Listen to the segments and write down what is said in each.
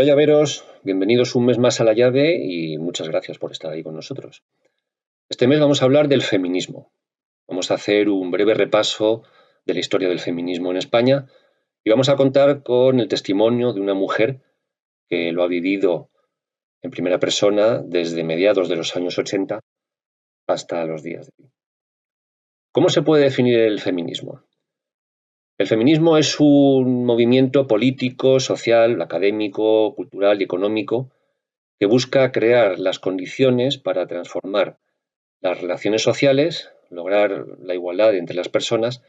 Hola llaveros, bienvenidos un mes más a La Llave y muchas gracias por estar ahí con nosotros. Este mes vamos a hablar del feminismo. Vamos a hacer un breve repaso de la historia del feminismo en España y vamos a contar con el testimonio de una mujer que lo ha vivido en primera persona desde mediados de los años 80 hasta los días de hoy. ¿Cómo se puede definir el feminismo? El feminismo es un movimiento político, social, académico, cultural y económico que busca crear las condiciones para transformar las relaciones sociales, lograr la igualdad entre las personas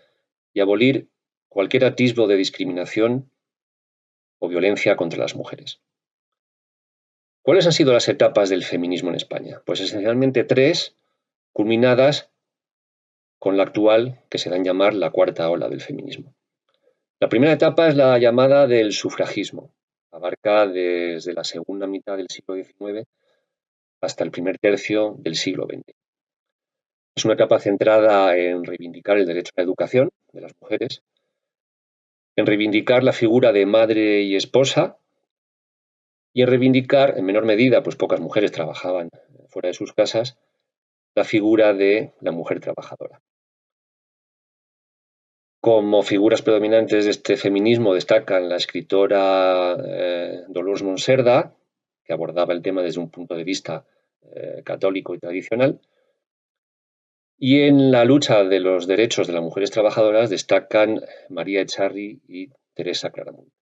y abolir cualquier atisbo de discriminación o violencia contra las mujeres. ¿Cuáles han sido las etapas del feminismo en España? Pues esencialmente tres, culminadas con la actual, que se da en llamar la cuarta ola del feminismo. La primera etapa es la llamada del sufragismo. Abarca desde la segunda mitad del siglo XIX hasta el primer tercio del siglo XX. Es una etapa centrada en reivindicar el derecho a la educación de las mujeres, en reivindicar la figura de madre y esposa y en reivindicar, en menor medida, pues pocas mujeres trabajaban fuera de sus casas, la figura de la mujer trabajadora. Como figuras predominantes de este feminismo destacan la escritora Dolors Monserdà, que abordaba el tema desde un punto de vista católico y tradicional, y en la lucha de los derechos de las mujeres trabajadoras destacan María Echarri y Teresa Claramunt.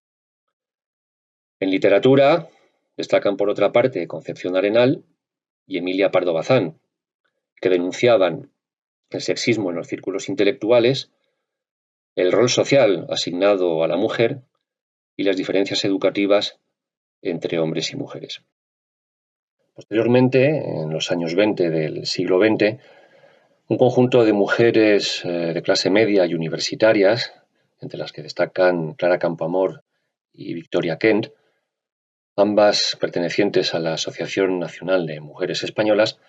En literatura destacan, por otra parte, Concepción Arenal y Emilia Pardo Bazán, que denunciaban el sexismo en los círculos intelectuales, el rol social asignado a la mujer y las diferencias educativas entre hombres y mujeres. Posteriormente, en los años 20 del siglo XX, un conjunto de mujeres de clase media y universitarias, entre las que destacan Clara Campoamor y Victoria Kent, ambas pertenecientes a la Asociación Nacional de Mujeres Españolas,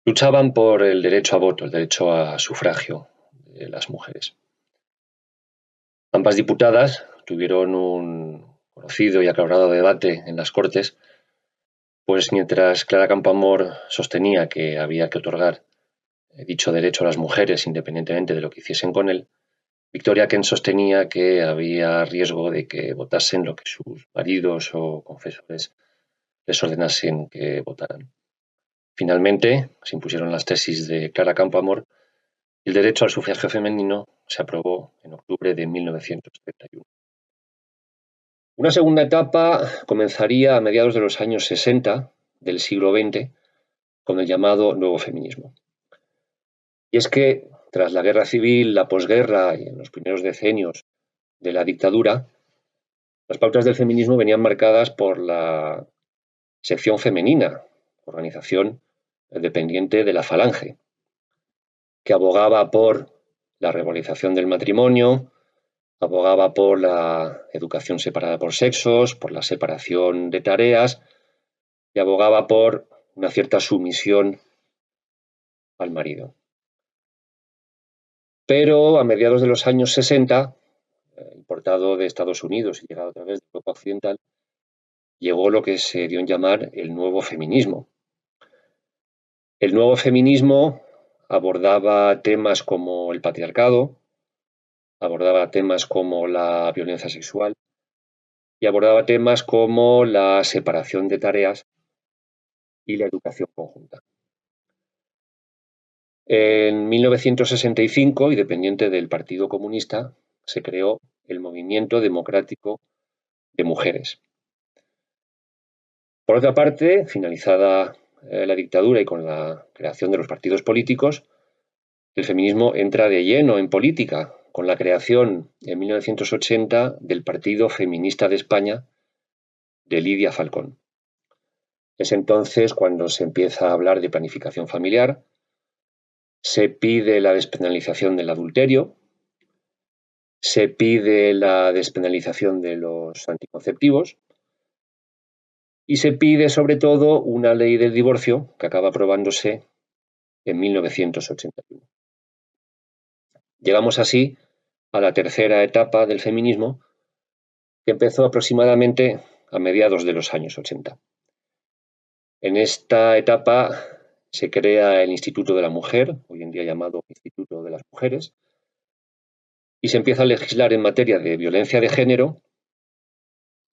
luchaban por el derecho a voto, el derecho a sufragio de las mujeres. Ambas diputadas tuvieron un conocido y acalorado debate en las Cortes, pues mientras Clara Campoamor sostenía que había que otorgar dicho derecho a las mujeres independientemente de lo que hiciesen con él, Victoria Kent sostenía que había riesgo de que votasen lo que sus maridos o confesores les ordenasen que votaran. Finalmente, se impusieron las tesis de Clara Campoamor y el derecho al sufragio femenino se aprobó en octubre de 1931. Una segunda etapa comenzaría a mediados de los años 60 del siglo XX con el llamado nuevo feminismo. Y es que tras la guerra civil, la posguerra y en los primeros decenios de la dictadura, las pautas del feminismo venían marcadas por la sección femenina, organización dependiente de la Falange, que abogaba por la regularización del matrimonio, abogaba por la educación separada por sexos, por la separación de tareas y abogaba por una cierta sumisión al marido. Pero a mediados de los años 60, importado de Estados Unidos y llegado a través de Europa Occidental, llegó lo que se dio en llamar el nuevo feminismo. El nuevo feminismo abordaba temas como el patriarcado, abordaba temas como la violencia sexual y abordaba temas como la separación de tareas y la educación conjunta. En 1965, y dependiente del Partido Comunista, se creó el Movimiento Democrático de Mujeres. Por otra parte, finalizada la dictadura y con la creación de los partidos políticos, el feminismo entra de lleno en política, con la creación en 1980 del Partido Feminista de España de Lidia Falcón. Es entonces cuando se empieza a hablar de planificación familiar, se pide la despenalización del adulterio, se pide la despenalización de los anticonceptivos y se pide sobre todo una ley del divorcio que acaba aprobándose en 1981. Llegamos así a la tercera etapa del feminismo, que empezó aproximadamente a mediados de los años 80. En esta etapa se crea el Instituto de la Mujer, hoy en día llamado Instituto de las Mujeres, y se empieza a legislar en materia de violencia de género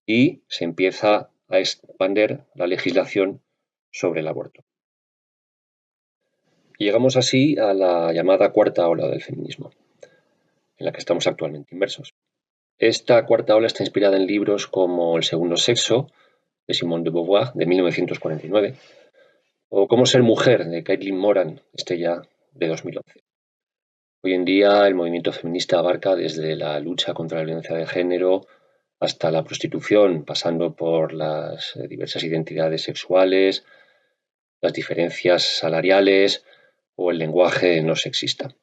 y se empieza a expandir la legislación sobre el aborto. Y llegamos así a la llamada cuarta ola del feminismo, en la que estamos actualmente inmersos. Esta cuarta ola está inspirada en libros como El segundo sexo, de Simone de Beauvoir, de 1949, o Cómo ser mujer, de Caitlin Moran, ya de 2011. Hoy en día el movimiento feminista abarca desde la lucha contra la violencia de género hasta la prostitución, pasando por las diversas identidades sexuales, las diferencias salariales o el lenguaje no sexista.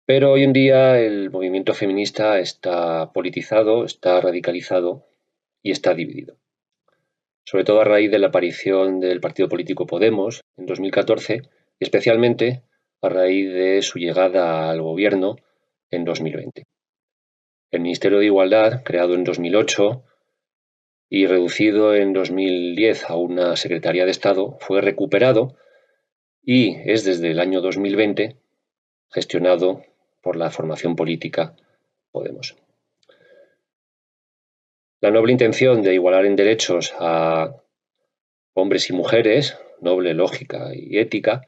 Pero hoy en día el movimiento feminista está politizado, está radicalizado y está dividido. Sobre todo a raíz de la aparición del partido político Podemos en 2014 y especialmente a raíz de su llegada al gobierno en 2020. El Ministerio de Igualdad, creado en 2008 y reducido en 2010 a una Secretaría de Estado, fue recuperado y es desde el año 2020 gestionado por la formación política Podemos. La noble intención de igualar en derechos a hombres y mujeres, noble lógica y ética,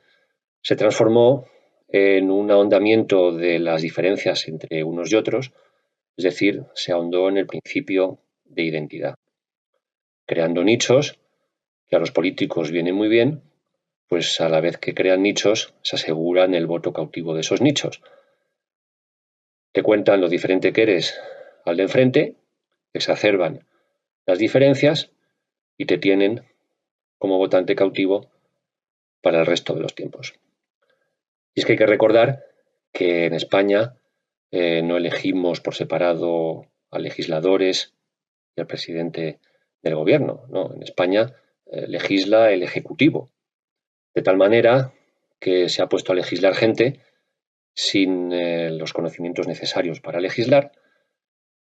se transformó en un ahondamiento de las diferencias entre unos y otros, es decir, se ahondó en el principio de identidad, creando nichos que a los políticos vienen muy bien, pues a la vez que crean nichos se aseguran el voto cautivo de esos nichos. Te cuentan lo diferente que eres al de enfrente, exacerban las diferencias y te tienen como votante cautivo para el resto de los tiempos. Y es que hay que recordar que en España no elegimos por separado a legisladores y al presidente del gobierno, no, en España legisla el Ejecutivo, de tal manera que se ha puesto a legislar gente sin los conocimientos necesarios para legislar,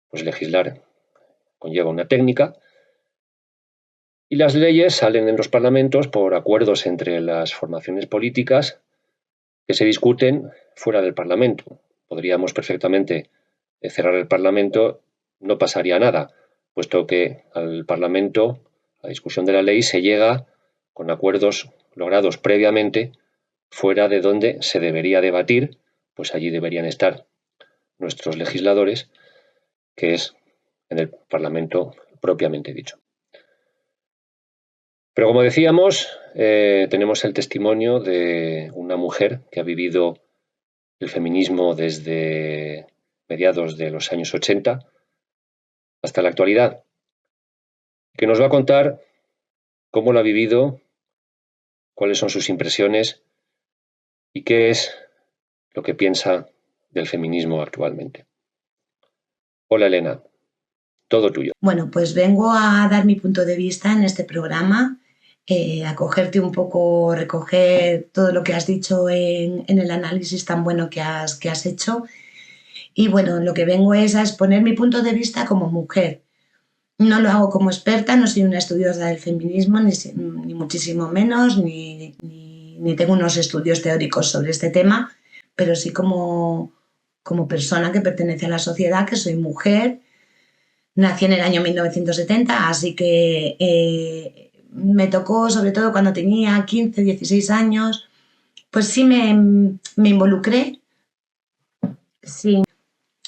pues legislar conlleva una técnica y las leyes salen en los parlamentos por acuerdos entre las formaciones políticas que se discuten fuera del Parlamento. Podríamos perfectamente cerrar el Parlamento, no pasaría nada, puesto que al Parlamento, a la discusión de la ley, se llega con acuerdos logrados previamente fuera de donde se debería debatir, pues allí deberían estar nuestros legisladores, que es en el Parlamento propiamente dicho. Pero como decíamos, tenemos el testimonio de una mujer que ha vivido el feminismo desde mediados de los años 80 hasta la actualidad, que nos va a contar cómo lo ha vivido, cuáles son sus impresiones y qué es lo que piensa del feminismo actualmente. Hola Elena, todo tuyo. Bueno, pues vengo a dar mi punto de vista en este programa, a cogerte un poco, recoger todo lo que has dicho en el análisis tan bueno que has hecho. Y bueno, lo que vengo es a exponer mi punto de vista como mujer. No lo hago como experta, no soy una estudiosa del feminismo, ni muchísimo menos, ni tengo unos estudios teóricos sobre este tema, pero sí como persona que pertenece a la sociedad, que soy mujer. Nací en el año 1970, así que me tocó, sobre todo cuando tenía 15, 16 años, pues sí me involucré, sí,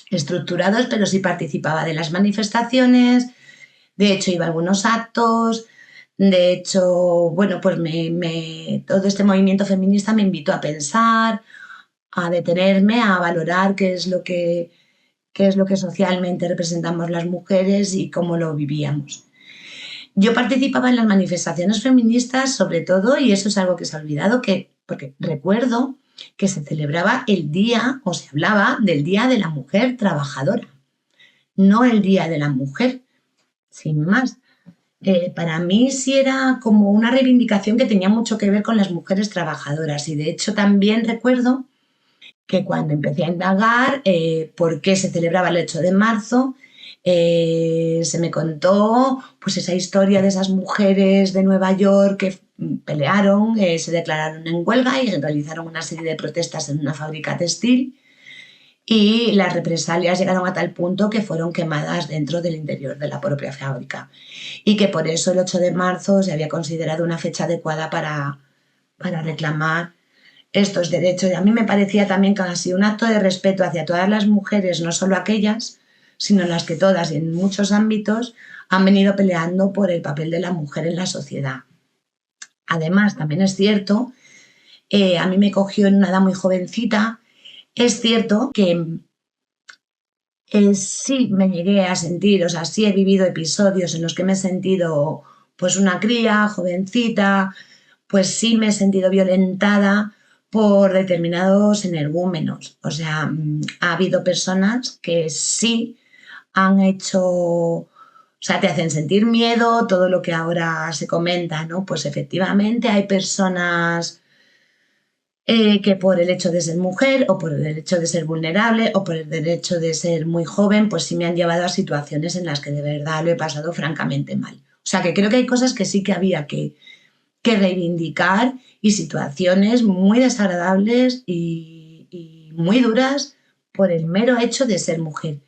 estructurados, pero sí participaba de las manifestaciones, de hecho iba a algunos actos, de hecho, bueno, pues todo este movimiento feminista me invitó a pensar, a detenerme, a valorar qué es lo que socialmente representamos las mujeres y cómo lo vivíamos. Yo participaba en las manifestaciones feministas sobre todo, y eso es algo que se ha olvidado, porque recuerdo que se celebraba el día, o se hablaba del Día de la Mujer Trabajadora, no el Día de la Mujer, sin más. Para mí sí era como una reivindicación que tenía mucho que ver con las mujeres trabajadoras, y de hecho también recuerdo que cuando empecé a indagar por qué se celebraba el 8 de marzo, Se me contó pues esa historia de esas mujeres de Nueva York que pelearon, se declararon en huelga y realizaron una serie de protestas en una fábrica textil, y las represalias llegaron a tal punto que fueron quemadas dentro del interior de la propia fábrica, y que por eso el 8 de marzo se había considerado una fecha adecuada para reclamar estos derechos. Y a mí me parecía también que ha sido un acto de respeto hacia todas las mujeres, no solo aquellas, sino las que todas y en muchos ámbitos han venido peleando por el papel de la mujer en la sociedad. Además, también es cierto, a mí me cogió en una edad muy jovencita. Es cierto que sí me llegué a sentir, o sea, sí he vivido episodios en los que me he sentido pues una cría, jovencita, pues sí me he sentido violentada por determinados energúmenos. O sea, ha habido personas que sí han hecho, o sea, te hacen sentir miedo, todo lo que ahora se comenta, ¿no? Pues efectivamente hay personas que por el hecho de ser mujer o por el hecho de ser vulnerable o por el hecho de ser muy joven, pues sí me han llevado a situaciones en las que de verdad lo he pasado francamente mal. O sea, que creo que hay cosas que sí que había que reivindicar, y situaciones muy desagradables y muy duras por el mero hecho de ser mujer.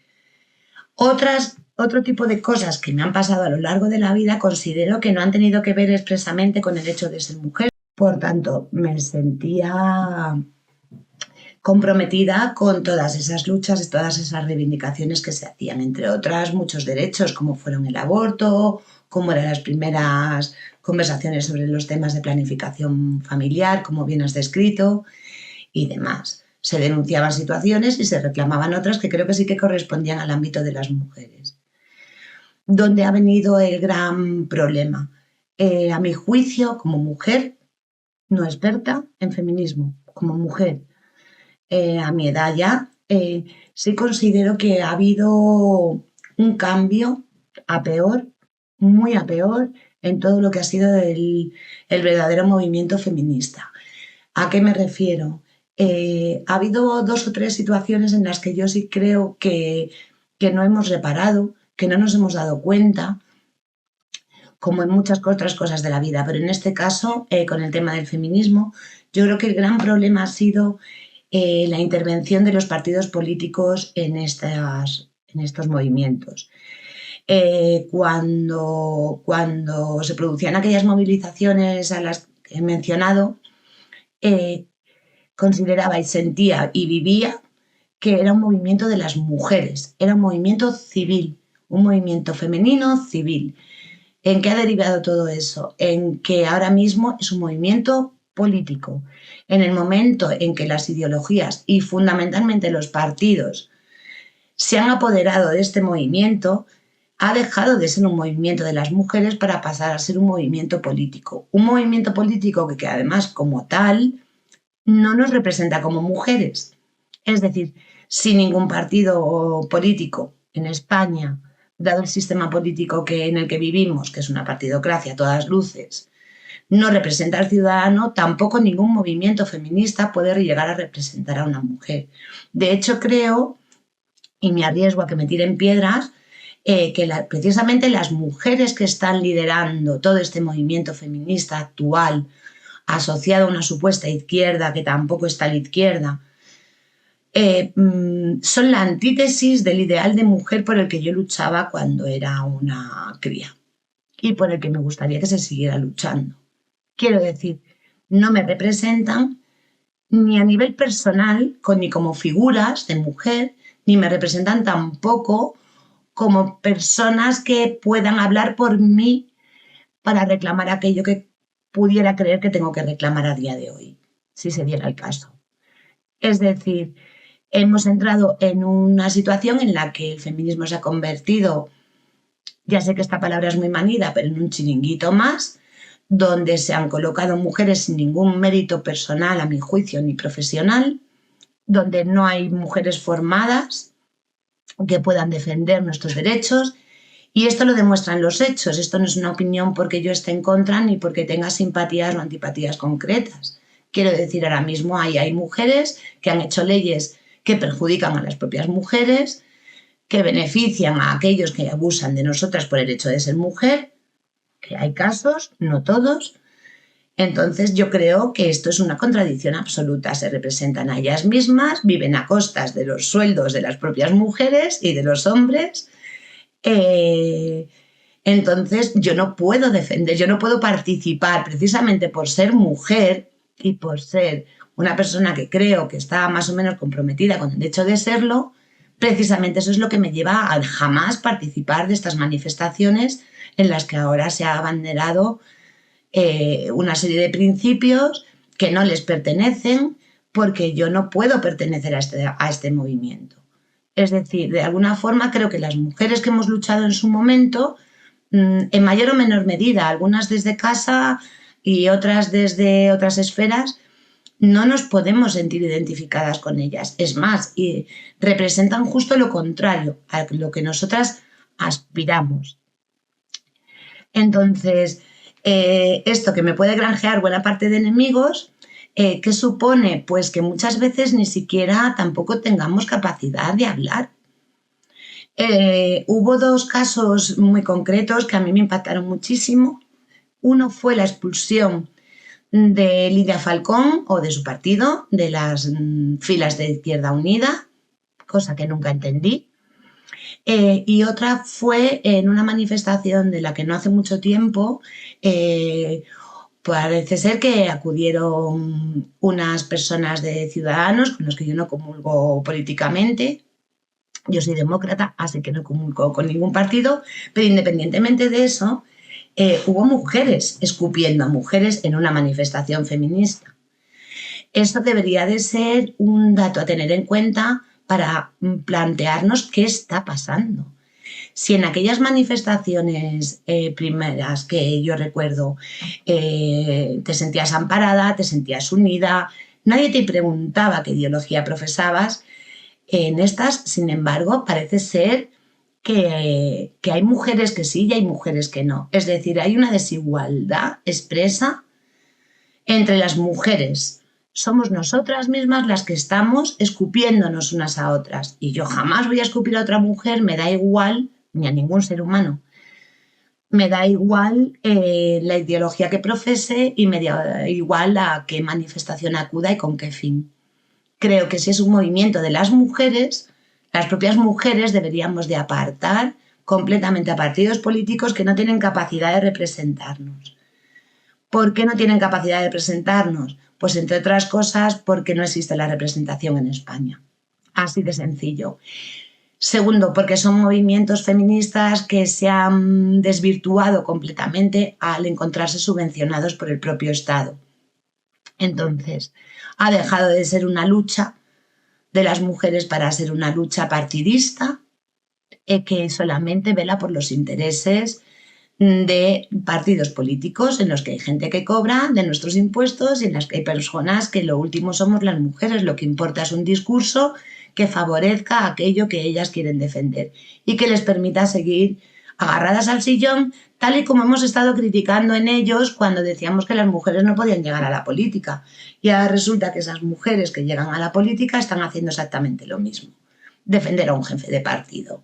Otro tipo de cosas que me han pasado a lo largo de la vida considero que no han tenido que ver expresamente con el hecho de ser mujer. Por tanto, me sentía comprometida con todas esas luchas y todas esas reivindicaciones que se hacían, entre otras muchos derechos, como fueron el aborto, como eran las primeras conversaciones sobre los temas de planificación familiar, como bien has descrito, y demás. Se denunciaban situaciones y se reclamaban otras que creo que sí que correspondían al ámbito de las mujeres. ¿Dónde ha venido el gran problema? A mi juicio, como mujer no experta en feminismo, como mujer, a mi edad ya, sí considero que ha habido un cambio a peor, muy a peor, en todo lo que ha sido el verdadero movimiento feminista. ¿A qué me refiero? Ha habido 2 o 3 situaciones en las que yo sí creo que no hemos reparado, que no nos hemos dado cuenta, como en muchas otras cosas de la vida, pero en este caso, con el tema del feminismo, yo creo que el gran problema ha sido la intervención de los partidos políticos en estos movimientos. Cuando se producían aquellas movilizaciones a las que he mencionado, consideraba y sentía y vivía que era un movimiento de las mujeres, era un movimiento civil, un movimiento femenino civil. ¿En qué ha derivado todo eso? En que ahora mismo es un movimiento político. En el momento en que las ideologías y fundamentalmente los partidos se han apoderado de este movimiento, ha dejado de ser un movimiento de las mujeres para pasar a ser un movimiento político. Un movimiento político que además, como tal, no nos representa como mujeres. Es decir, si ningún partido político en España, dado el sistema político en el que vivimos, que es una partidocracia a todas luces, no representa al ciudadano, tampoco ningún movimiento feminista puede llegar a representar a una mujer. De hecho, creo, y me arriesgo a que me tiren piedras, que precisamente las mujeres que están liderando todo este movimiento feminista actual, asociado a una supuesta izquierda que tampoco está a la izquierda, son la antítesis del ideal de mujer por el que yo luchaba cuando era una cría y por el que me gustaría que se siguiera luchando. Quiero decir, no me representan ni a nivel personal, ni como figuras de mujer, ni me representan tampoco como personas que puedan hablar por mí para reclamar aquello que pudiera creer que tengo que reclamar a día de hoy, si se diera el caso. Es decir, hemos entrado en una situación en la que el feminismo se ha convertido, ya sé que esta palabra es muy manida, pero en un chiringuito más, donde se han colocado mujeres sin ningún mérito personal, a mi juicio, ni profesional, donde no hay mujeres formadas que puedan defender nuestros derechos. Y esto lo demuestran los hechos. Esto no es una opinión porque yo esté en contra ni porque tenga simpatías o antipatías concretas. Quiero decir, ahora mismo hay mujeres que han hecho leyes que perjudican a las propias mujeres, que benefician a aquellos que abusan de nosotras por el hecho de ser mujer, que hay casos, no todos. Entonces yo creo que esto es una contradicción absoluta. Se representan a ellas mismas, viven a costas de los sueldos de las propias mujeres y de los hombres. Entonces yo no puedo defender, yo no puedo participar precisamente por ser mujer y por ser una persona que creo que está más o menos comprometida con el hecho de serlo. Precisamente eso es lo que me lleva a jamás participar de estas manifestaciones en las que ahora se ha abanderado una serie de principios que no les pertenecen, porque yo no puedo pertenecer a este movimiento. Es decir, de alguna forma creo que las mujeres que hemos luchado en su momento, en mayor o menor medida, algunas desde casa y otras desde otras esferas, no nos podemos sentir identificadas con ellas. Es más, y representan justo lo contrario a lo que nosotras aspiramos. Entonces, esto que me puede granjear buena parte de enemigos, ¿qué supone? Pues que muchas veces ni siquiera tampoco tengamos capacidad de hablar. Hubo dos casos muy concretos que a mí me impactaron muchísimo. Uno fue la expulsión de Lidia Falcón o de su partido de las filas de Izquierda Unida, cosa que nunca entendí. Y otra fue en una manifestación de la que no hace mucho tiempo, parece ser que acudieron unas personas de Ciudadanos con los que yo no comulgo políticamente. Yo soy demócrata, así que no comulgo con ningún partido, pero independientemente de eso, hubo mujeres escupiendo a mujeres en una manifestación feminista. Esto debería de ser un dato a tener en cuenta para plantearnos qué está pasando. Si en aquellas manifestaciones primeras que yo recuerdo te sentías amparada, te sentías unida, nadie te preguntaba qué ideología profesabas, en estas, sin embargo, parece ser que hay mujeres que sí y hay mujeres que no. Es decir, hay una desigualdad expresa entre las mujeres. Somos nosotras mismas las que estamos escupiéndonos unas a otras. Y yo jamás voy a escupir a otra mujer, me da igual, ni a ningún ser humano. Me da igual la ideología que profese y me da igual a qué manifestación acuda y con qué fin. Creo que si es un movimiento de las mujeres, las propias mujeres deberíamos de apartar completamente a partidos políticos que no tienen capacidad de representarnos. ¿Por qué no tienen capacidad de representarnos? Pues entre otras cosas porque no existe la representación en España. Así de sencillo. Segundo, porque son movimientos feministas que se han desvirtuado completamente al encontrarse subvencionados por el propio Estado. Entonces, ha dejado de ser una lucha de las mujeres para ser una lucha partidista que solamente vela por los intereses de partidos políticos en los que hay gente que cobra de nuestros impuestos y en las que hay personas que lo último somos las mujeres. Lo que importa es un discurso que favorezca aquello que ellas quieren defender y que les permita seguir agarradas al sillón, tal y como hemos estado criticando en ellos cuando decíamos que las mujeres no podían llegar a la política. Y ahora resulta que esas mujeres que llegan a la política están haciendo exactamente lo mismo, defender a un jefe de partido.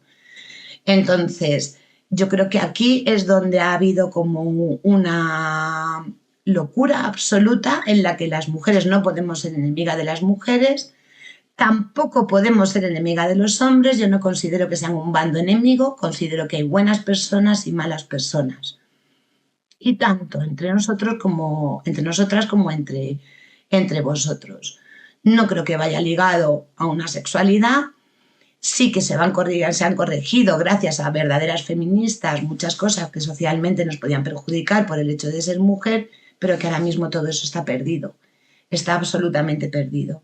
Entonces, yo creo que aquí es donde ha habido como una locura absoluta en la que las mujeres no podemos ser enemigas de las mujeres, tampoco podemos ser enemigas de los hombres. Yo no considero que sean un bando enemigo, considero que hay buenas personas y malas personas. Y tanto entre nosotros como entre nosotras como entre vosotros. No creo que vaya ligado a una sexualidad. Sí que se han corregido gracias a verdaderas feministas muchas cosas que socialmente nos podían perjudicar por el hecho de ser mujer, pero que ahora mismo todo eso está perdido, está absolutamente perdido.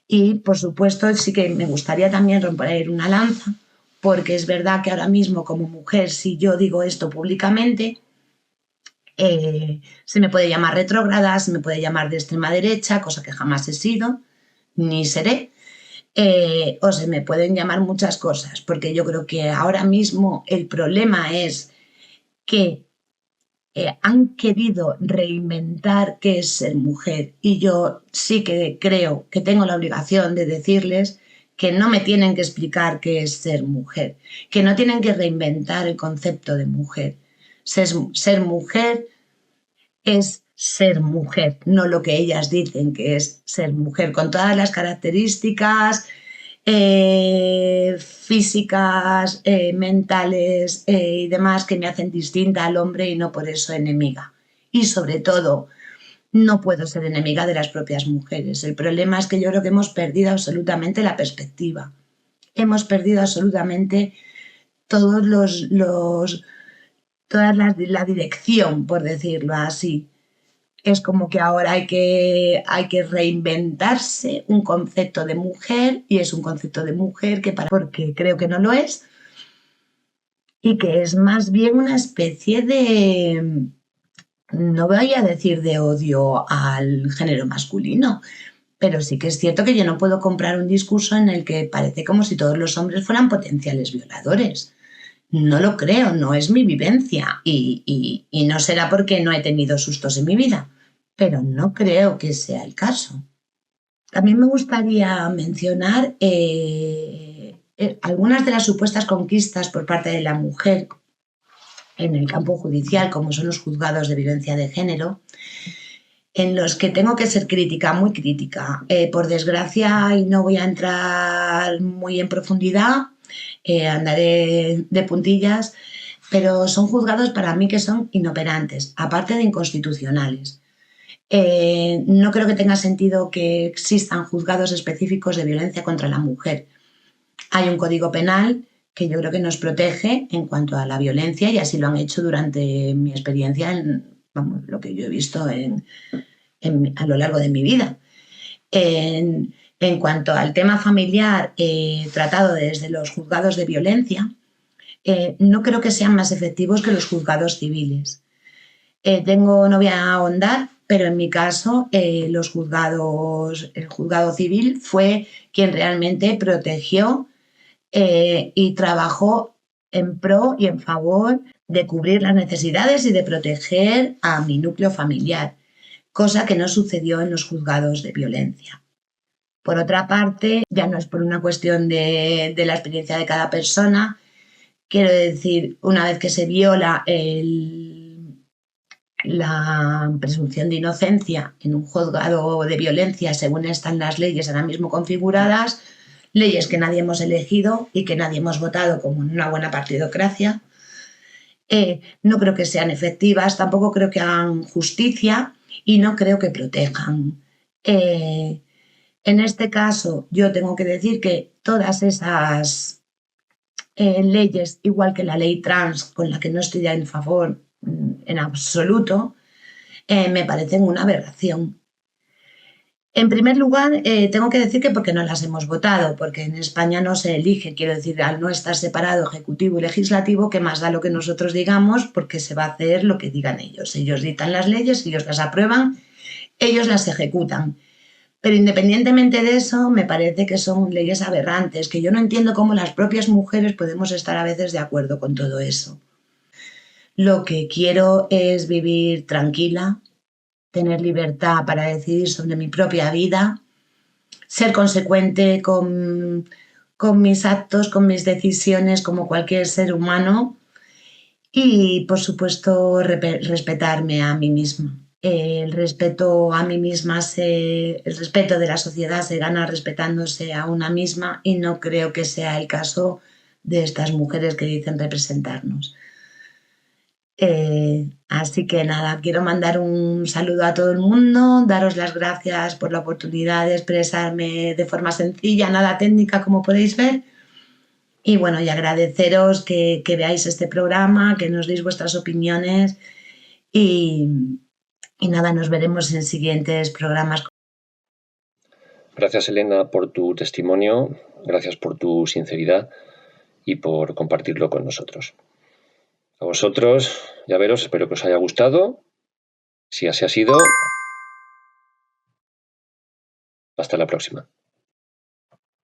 Y por supuesto sí que me gustaría también romper una lanza, porque es verdad que ahora mismo como mujer, si yo digo esto públicamente, se me puede llamar retrógrada, se me puede llamar de extrema derecha, cosa que jamás he sido, ni seré. O se me pueden llamar muchas cosas, porque yo creo que ahora mismo el problema es que han querido reinventar qué es ser mujer, y yo sí que creo que tengo la obligación de decirles que no me tienen que explicar qué es ser mujer, que no tienen que reinventar el concepto de mujer. Ser mujer es ser mujer, no lo que ellas dicen que es ser mujer, con todas las características físicas, mentales y demás que me hacen distinta al hombre y no por eso enemiga. Y sobre todo, no puedo ser enemiga de las propias mujeres. El problema es que yo creo que hemos perdido absolutamente la perspectiva. Hemos perdido absolutamente todos toda la dirección, por decirlo así. Es como que ahora hay que reinventarse un concepto de mujer, y es un concepto de mujer porque creo que no lo es, y que es más bien una especie de, no voy a decir de odio al género masculino, pero sí que es cierto que yo no puedo comprar un discurso en el que parece como si todos los hombres fueran potenciales violadores. No lo creo, no es mi vivencia y no será porque no he tenido sustos en mi vida, pero no creo que sea el caso. También me gustaría mencionar algunas de las supuestas conquistas por parte de la mujer en el campo judicial, como son los juzgados de violencia de género, en los que tengo que ser crítica, muy crítica. Por desgracia, y no voy a entrar muy en profundidad, andaré de puntillas, pero son juzgados para mí que son inoperantes, aparte de inconstitucionales. No creo que tenga sentido que existan juzgados específicos de violencia contra la mujer. Hay un código penal que yo creo que nos protege en cuanto a la violencia, y así lo han hecho durante mi experiencia, lo que yo he visto a lo largo de mi vida. En cuanto al tema familiar tratado desde los juzgados de violencia, no creo que sean más efectivos que los juzgados civiles. No voy a ahondar, pero en mi caso el juzgado civil fue quien realmente protegió y trabajó en pro y en favor de cubrir las necesidades y de proteger a mi núcleo familiar, cosa que no sucedió en los juzgados de violencia. Por otra parte, ya no es por una cuestión de la experiencia de cada persona, quiero decir, una vez que se viola la presunción de inocencia en un juzgado de violencia, según están las leyes ahora mismo configuradas, leyes que nadie hemos elegido y que nadie hemos votado como en una buena partidocracia, no creo que sean efectivas, tampoco creo que hagan justicia y no creo que protejan. En este caso, yo tengo que decir que todas esas leyes, igual que la ley trans, con la que no estoy en favor en absoluto, me parecen una aberración. En primer lugar, tengo que decir que porque no las hemos votado, porque en España no se elige, quiero decir, al no estar separado ejecutivo y legislativo, que más da lo que nosotros digamos, porque se va a hacer lo que digan ellos. Ellos dictan las leyes, ellos las aprueban, ellos las ejecutan. Pero independientemente de eso, me parece que son leyes aberrantes, que yo no entiendo cómo las propias mujeres podemos estar a veces de acuerdo con todo eso. Lo que quiero es vivir tranquila, tener libertad para decidir sobre mi propia vida, ser consecuente con mis actos, con mis decisiones, como cualquier ser humano, y, por supuesto, respetarme a mí misma. El respeto a mí misma, el respeto de la sociedad se gana respetándose a una misma, y no creo que sea el caso de estas mujeres que dicen representarnos. Así que nada, quiero mandar un saludo a todo el mundo, daros las gracias por la oportunidad de expresarme de forma sencilla, nada técnica, como podéis ver. Y bueno, y agradeceros que veáis este programa, que nos deis vuestras opiniones y nada, nos veremos en siguientes programas. Gracias, Elena, por tu testimonio, gracias por tu sinceridad y por compartirlo con nosotros. A vosotros, ya veros, espero que os haya gustado. Si así ha sido, hasta la próxima.